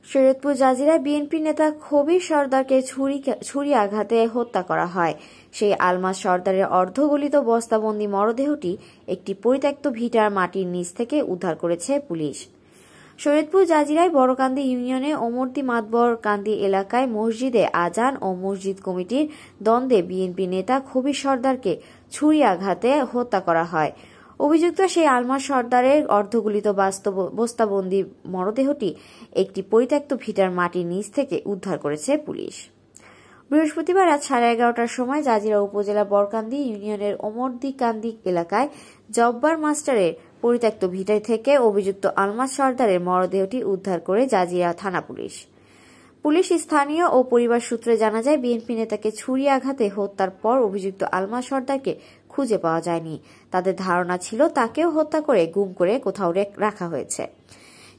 Shariatpur জাজিরায় BNP নেতা খবির সরদারকে ছুরি আঘাতে হত্যা করা হয়। সেই আলমাস সরদারের অর্ধগলিত বস্তাবন্দি মরদেহটি একটি পরিত্যক্ত ভিটার মাটির নিচ থেকে উদ্ধার করেছে পুলিশ। শরীয়তপুর জাজিরায় বড়কান্দি ইউনিয়নে ওমরদি মাতবর কান্দি এলাকায় মসজিদে আজান ও মসজিদ কমিটির দ্বন্দ্বে বিএনপি নেতা খবির সরদারকে ছুরি আঘাতে হত্যা করা হয়। অভিযুক্ত সেই আলমাস সর্দারের অর্ধগলিত বস্তাবন্দি মরদেহটি একটি পরিত্যক্ত ভিটার মাটির নিচ থেকে উদ্ধার করেছে পুলিশ। বৃহস্পতিবার রাত 11:30টার সময় জাজিরা উপজেলা বড়কান্দি ইউনিয়নের ওমরদি কান্দি এলাকায় জব্বার মাস্টারের পরিত্যক্ত ভিটা থেকে অভিযুক্ত আলমাস সর্দারের মরদেহটি উদ্ধার করে জাজিরা থানা পুলিশ স্থানীয় ও পরিবার সূত্রে জানা যায়, বিএনপি নেতাকে ছুরি আঘাতে হত্যার পর অভিযুক্ত আলমাস সর্দারকে খুঁজে পাওয়া যায়নি। তাদের ধারণা ছিল তাকেও হত্যা করে গুম করে কোথাও রাখা হয়েছে।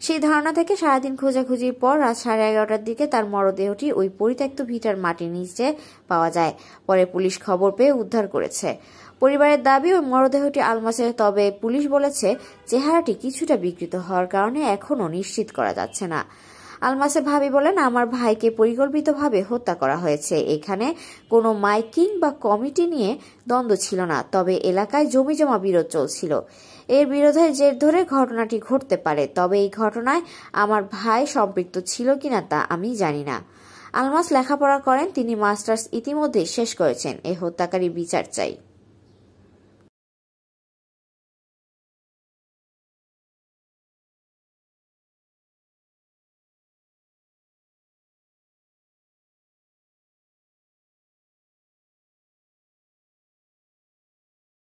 সেই ধারণা থেকে সারাদিন খোঁজাখুঁজির পর রাত 11:30টার দিকে তার মরদেহটি ওই পরিত্যক্ত ভিটার মাটির নিচে পাওয়া যায়। পরে পুলিশ খবর পেয়ে উদ্ধার করেছে। পরিবারের দাবি ওই মরদেহটি আলমাসের, তবে পুলিশ বলেছে চেহারাটি কিছুটা বিকৃত হওয়ার কারণে এখনও নিশ্চিত করা যাচ্ছে না। আলমাসের ভাবি বলেন, আমার ভাইকে পরিকল্পিতভাবে হত্যা করা হয়েছে। এখানে কোনো মাইকিং বা কমিটি নিয়ে দ্বন্দ্ব ছিল না, তবে এলাকায় জমিজমা বিরোধ চলছিল। এর বিরোধের জের ধরে ঘটনাটি ঘটতে পারে, তবে এই ঘটনায় আমার ভাই সম্পৃক্ত ছিল কিনা তা আমি জানি না। আলমাস লেখাপড়া করেন, তিনি মাস্টার্স ইতিমধ্যে শেষ করেছেন। এই হত্যাকারী বিচার চাই।